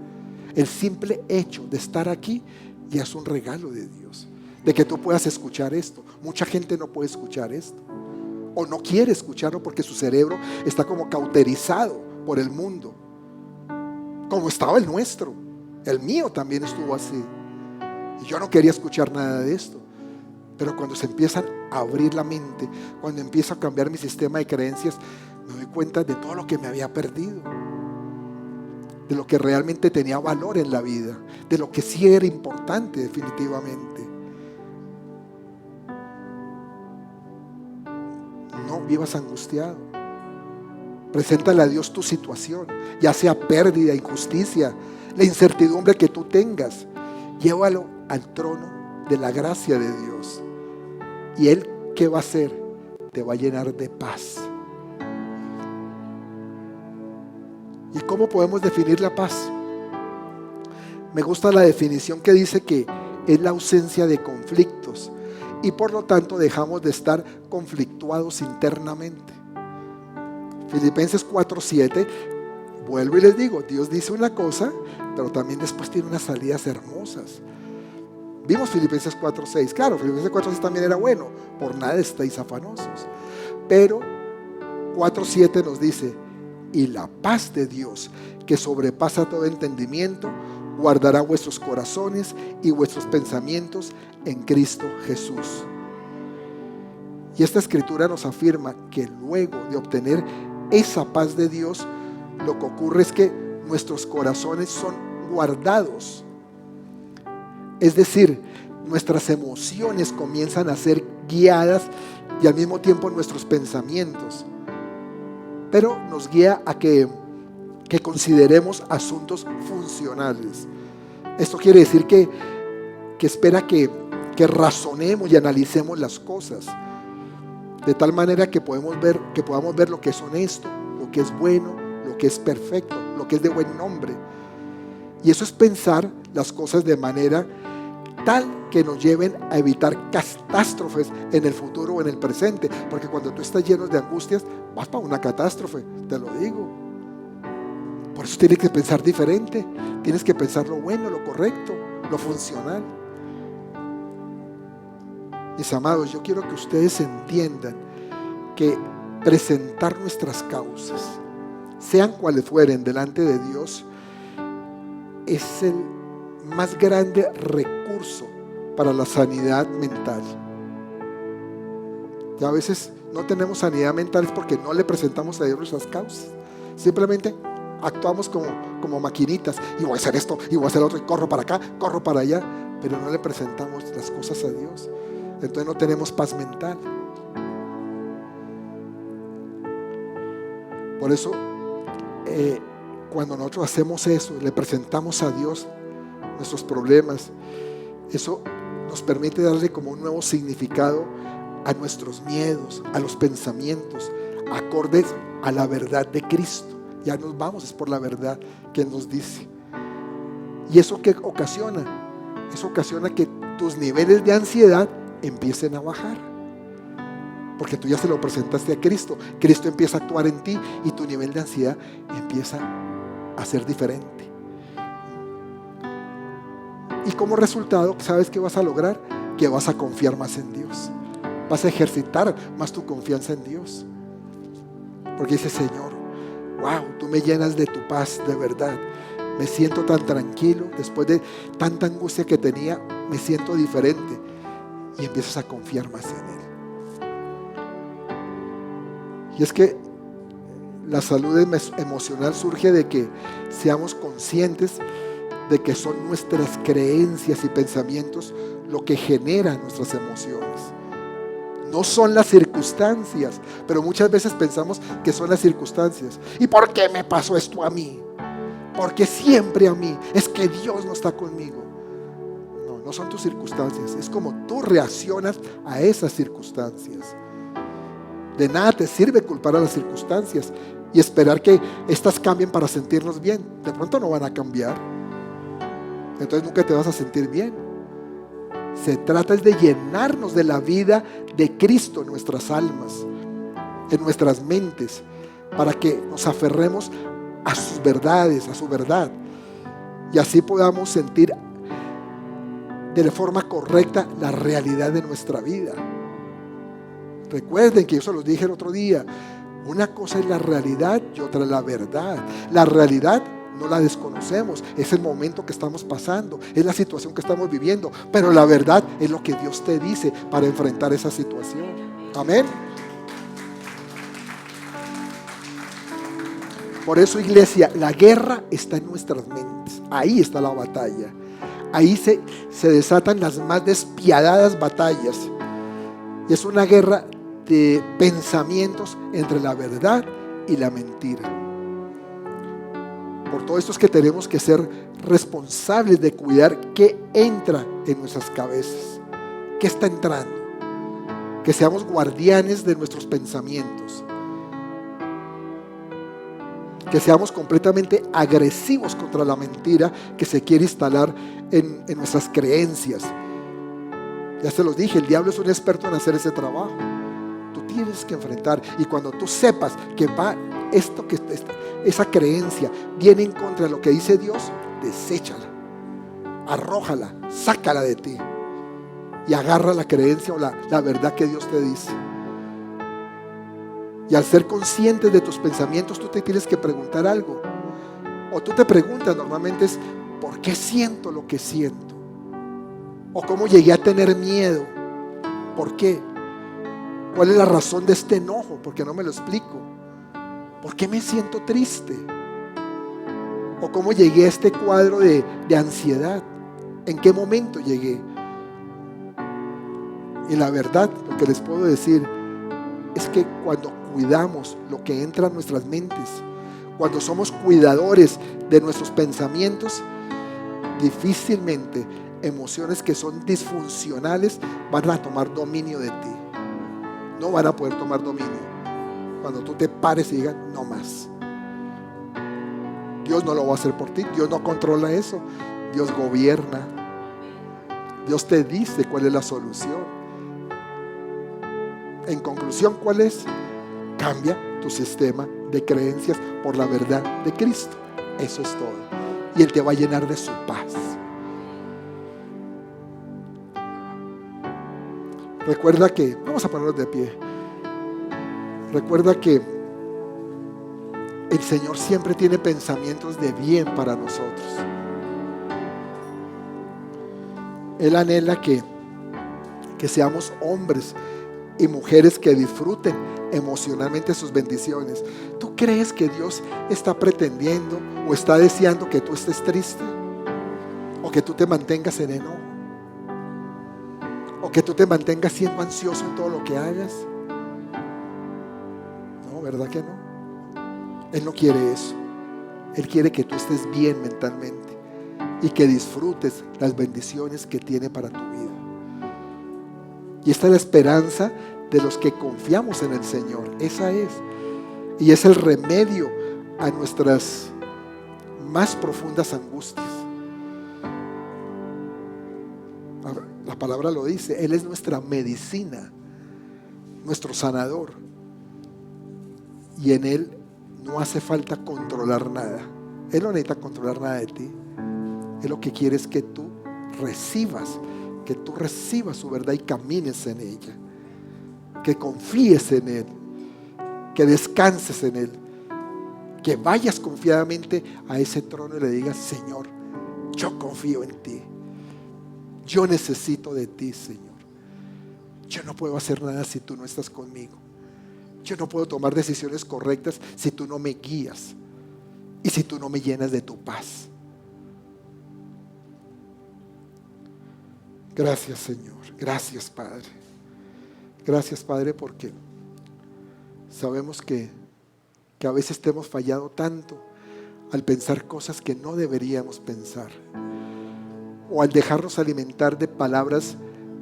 El simple hecho de estar aquí ya es un regalo de Dios, de que tú puedas escuchar esto. Mucha gente no puede escuchar esto, o no quiere escucharlo porque su cerebro está como cauterizado por el mundo, como estaba el nuestro. El mío también estuvo así, y yo no quería escuchar nada de esto. Pero cuando se empiezan a abrir la mente, cuando empiezo a cambiar mi sistema de creencias, me doy cuenta de todo lo que me había perdido, de lo que realmente tenía valor en la vida, de lo que sí era importante definitivamente. No vivas angustiado. Preséntale a Dios tu situación, ya sea pérdida, injusticia, la incertidumbre que tú tengas. Llévalo al trono de la gracia de Dios. Y Él, ¿qué va a hacer? Te va a llenar de paz. ¿Y cómo podemos definir la paz? Me gusta la definición que dice que es la ausencia de conflictos y por lo tanto dejamos de estar conflictuados internamente. Filipenses 4:7, vuelvo y les digo, Dios dice una cosa, pero también después tiene unas salidas hermosas. Vimos Filipenses 4:6, claro, Filipenses 4:6 también era bueno, por nada estáis afanosos. Pero 4:7 nos dice, y la paz de Dios, que sobrepasa todo entendimiento, guardará vuestros corazones y vuestros pensamientos en Cristo Jesús. Y esta escritura nos afirma que luego de obtener esa paz de Dios, lo que ocurre es que nuestros corazones son guardados. Es decir, nuestras emociones comienzan a ser guiadas y al mismo tiempo nuestros pensamientos. Pero nos guía a que consideremos asuntos funcionales. Esto quiere decir que espera que razonemos y analicemos las cosas de tal manera que podamos ver lo que es honesto, lo que es bueno, lo que es perfecto, lo que es de buen nombre. Y eso es pensar las cosas de manera tal que nos lleven a evitar catástrofes en el futuro o en el presente, porque cuando tú estás lleno de angustias vas para una catástrofe, te lo digo. Por eso tienes que pensar diferente, tienes que pensar lo bueno, lo correcto, lo funcional. Mis amados, yo quiero que ustedes entiendan que presentar nuestras causas, sean cuales fueren, delante de Dios, es el más grande recurso para la sanidad mental. Y a veces no tenemos sanidad mental es porque no le presentamos a Dios nuestras causas. Simplemente actuamos como maquinitas, y voy a hacer esto, y voy a hacer otro, y corro para acá, corro para allá, pero no le presentamos las cosas a Dios. Entonces no tenemos paz mental. Por eso cuando nosotros hacemos eso, le presentamos a Dios nuestros problemas, eso nos permite darle como un nuevo significado a nuestros miedos, a los pensamientos, acordes a la verdad de Cristo. Ya nos vamos, es por la verdad que Él nos dice. ¿Y eso qué ocasiona? Eso ocasiona que tus niveles de ansiedad empiecen a bajar, porque tú ya se lo presentaste a Cristo. Cristo empieza a actuar en ti y tu nivel de ansiedad empieza a ser diferente. Y como resultado, ¿sabes qué vas a lograr? Que vas a confiar más en Dios, vas a ejercitar más tu confianza en Dios, porque dice: Señor, wow, tú me llenas de tu paz, de verdad. Me siento tan tranquilo, después de tanta angustia que tenía, me siento diferente. Y empiezas a confiar más en Él. Y es que la salud emocional surge de que seamos conscientes de que son nuestras creencias y pensamientos lo que genera nuestras emociones. No son las circunstancias, pero muchas veces pensamos que son las circunstancias. ¿Y por qué me pasó esto a mí? Porque siempre a mí. Es que Dios no está conmigo. No son tus circunstancias, es como tú reaccionas a esas circunstancias. De nada te sirve culpar a las circunstancias y esperar que estas cambien para sentirnos bien. De pronto no van a cambiar, entonces nunca te vas a sentir bien. Se trata de llenarnos de la vida de Cristo en nuestras almas, en nuestras mentes, para que nos aferremos a sus verdades, a su verdad, y así podamos sentir de forma correcta la realidad de nuestra vida. Recuerden que yo se los dije el otro día, una cosa es la realidad y otra es la verdad. La realidad no la desconocemos, es el momento que estamos pasando, es la situación que estamos viviendo, pero la verdad es lo que Dios te dice para enfrentar esa situación. Amén. Por eso, iglesia, la guerra está en nuestras mentes. Ahí está la batalla. Ahí se desatan las más despiadadas batallas. Y es una guerra de pensamientos entre la verdad y la mentira. Por todo esto es que tenemos que ser responsables de cuidar qué entra en nuestras cabezas, qué está entrando. Que seamos guardianes de nuestros pensamientos. Que seamos completamente agresivos contra la mentira que se quiere instalar en nuestras creencias. Ya se los dije, el diablo es un experto en hacer ese trabajo. Tú tienes que enfrentar, y cuando tú sepas que va esa creencia viene en contra de lo que dice Dios, deséchala, arrójala, sácala de ti y agarra la creencia o la verdad que Dios te dice. Y al ser consciente de tus pensamientos, tú te tienes que preguntar algo, o tú te preguntas normalmente es: ¿por qué siento lo que siento? O cómo llegué a tener miedo. ¿Por qué? ¿Cuál es la razón de este enojo? Porque no me lo explico. ¿Por qué me siento triste? ¿O cómo llegué a este cuadro de ansiedad? ¿En qué momento llegué? Y la verdad, lo que les puedo decir es que cuando cuidamos lo que entra a nuestras mentes, cuando somos cuidadores de nuestros pensamientos, difícilmente emociones que son disfuncionales van a tomar dominio de ti. No van a poder tomar dominio. Cuando tú te pares y digas: no más. Dios no lo va a hacer por ti. Dios no controla eso. Dios gobierna. Dios te dice cuál es la solución. En conclusión, ¿cuál es? Cambia tu sistema de creencias por la verdad de Cristo. Eso es todo. Y Él te va a llenar de su paz. Recuerda que, vamos a ponernos de pie. Recuerda que el Señor siempre tiene pensamientos de bien para nosotros. Él anhela que seamos hombres y mujeres que disfruten emocionalmente sus bendiciones. ¿Tú crees que Dios está pretendiendo o está deseando que tú estés triste? ¿O que tú te mantengas en enojo? ¿O que tú te mantengas siendo ansioso en todo lo que hagas? No, ¿verdad que no? Él no quiere eso. Él quiere que tú estés bien mentalmente y que disfrutes las bendiciones que tiene para tu vida. Y esta es la esperanza de los que confiamos en el Señor. Esa es. Y es el remedio a nuestras más profundas angustias. La palabra lo dice. Él es nuestra medicina, nuestro sanador. Y en Él no hace falta controlar nada. Él no necesita controlar nada de ti. Él lo que quiere es que tú recibas su verdad y camines en ella. Que confíes en Él, que descanses en Él, que vayas confiadamente a ese trono y le digas: Señor, yo confío en ti, yo necesito de ti, Señor. Yo no puedo hacer nada si tú no estás conmigo. Yo no puedo tomar decisiones correctas si tú no me guías y si tú no me llenas de tu paz. Gracias, Señor. Gracias, Padre. Gracias, Padre, porque sabemos que a veces te hemos fallado tanto al pensar cosas que no deberíamos pensar, o al dejarnos alimentar de palabras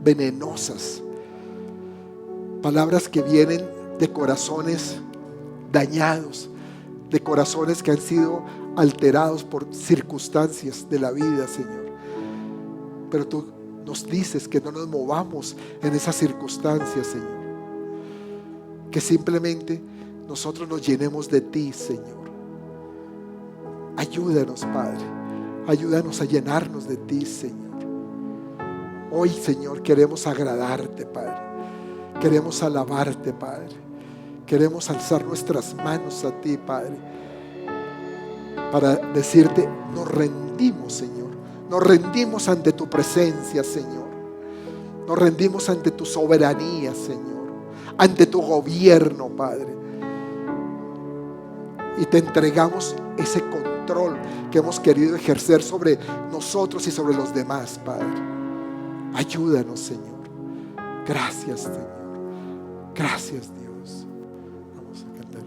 venenosas, palabras que vienen de corazones dañados, de corazones que han sido alterados por circunstancias de la vida, Señor. Pero tú nos dices que no nos movamos en esas circunstancias, Señor. Que simplemente nosotros nos llenemos de ti, Señor. Ayúdanos, Padre. Ayúdanos a llenarnos de ti, Señor. Hoy, Señor, queremos agradarte, Padre. Queremos alabarte, Padre. Queremos alzar nuestras manos a ti, Padre, para decirte: nos rendimos, Señor. Nos rendimos ante tu presencia, Señor. Nos rendimos ante tu soberanía, Señor. Ante tu gobierno, Padre. Y te entregamos ese control que hemos querido ejercer sobre nosotros y sobre los demás, Padre. Ayúdanos, Señor. Gracias, Señor. Gracias, Dios. Vamos a cantar.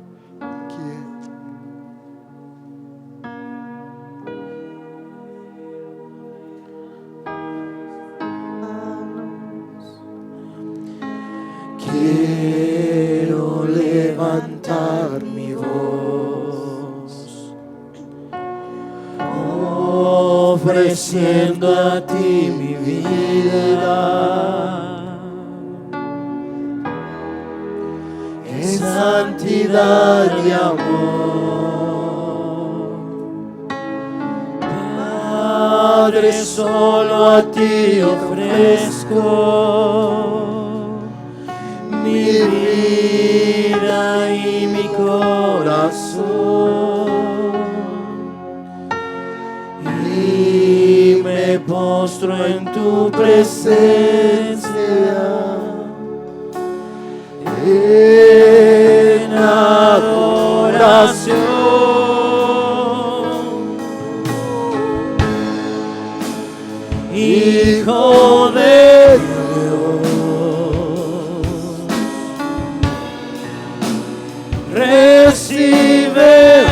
Quiero levantar mi voz, ofreciendo a ti mi vida. En santidad y amor, Padre, solo a ti ofrezco mi vida y mi corazón, y me postro en tu presencia en adoración. Hijo de Dios, recibe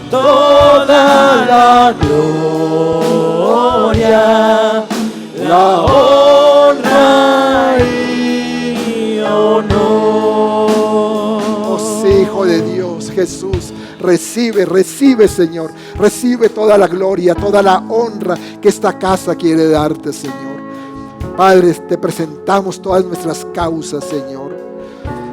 toda la gloria, la honra y honor. Oh sí, Hijo de Dios, Jesús, recibe, Señor, recibe toda la gloria, toda la honra que esta casa quiere darte, Señor. Padre, te presentamos todas nuestras causas, Señor.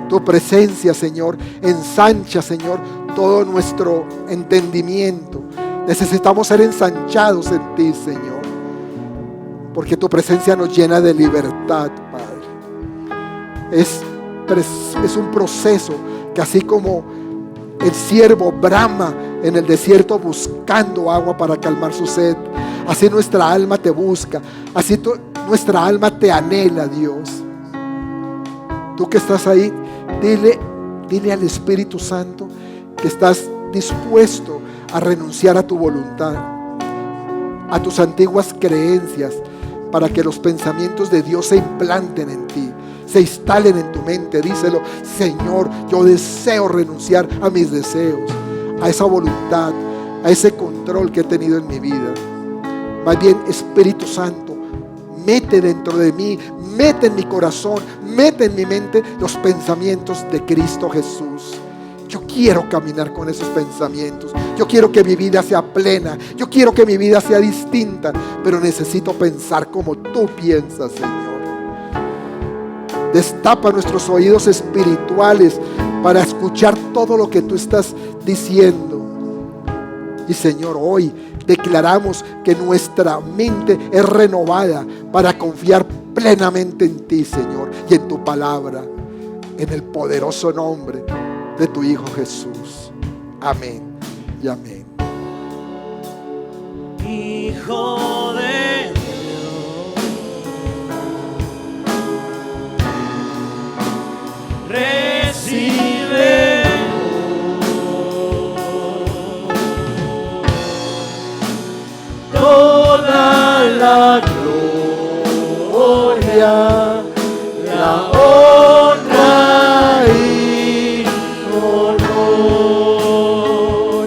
Tu presencia, Señor, ensancha, Señor, todo nuestro entendimiento. Necesitamos ser ensanchados en ti, Señor, porque tu presencia nos llena de libertad, Padre. Es un proceso que, así como el siervo brama en el desierto buscando agua para calmar su sed, así nuestra alma te busca, así nuestra alma te anhela, Dios. Tú que estás ahí, dile al Espíritu Santo que estás dispuesto a renunciar a tu voluntad, a tus antiguas creencias, para que los pensamientos de Dios se implanten en ti, se instalen en tu mente. Díselo: Señor, yo deseo renunciar a mis deseos, a esa voluntad, a ese control que he tenido en mi vida. Más bien, Espíritu Santo, mete dentro de mí, mete en mi corazón, mete en mi mente los pensamientos de Cristo Jesús. Yo quiero caminar con esos pensamientos. Yo quiero que mi vida sea plena. Yo quiero que mi vida sea distinta. Pero necesito pensar como tú piensas, Señor. Destapa nuestros oídos espirituales para escuchar todo lo que tú estás diciendo. Y, Señor, hoy declaramos que nuestra mente es renovada para confiar plenamente en ti, Señor, y en tu palabra, en el poderoso nombre de tu Hijo Jesús. Amén y amén. Hijo de Dios, recibe toda la gloria, la honra y honor.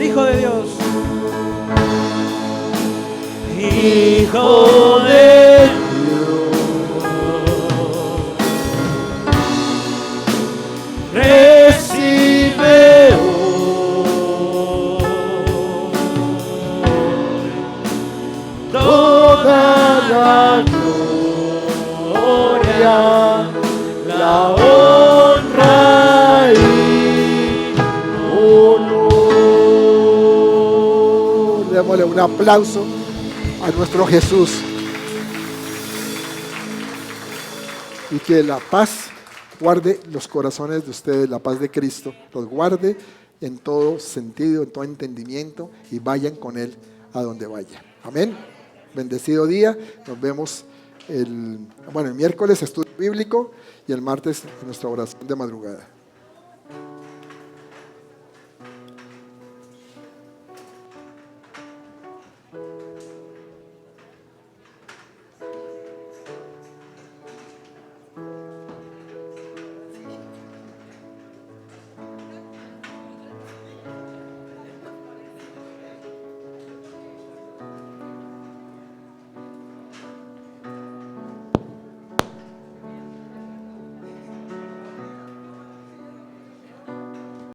Hijo de Dios, Hijo de Dios, recibe toda la gloria, la honra y honor. Démosle un aplauso a nuestro Jesús. Y que la paz guarde los corazones de ustedes, la paz de Cristo los guarde en todo sentido, en todo entendimiento, y vayan con Él a donde vayan. Amén. Bendecido día. Nos vemos el miércoles estudio bíblico, y el martes nuestra oración de madrugada.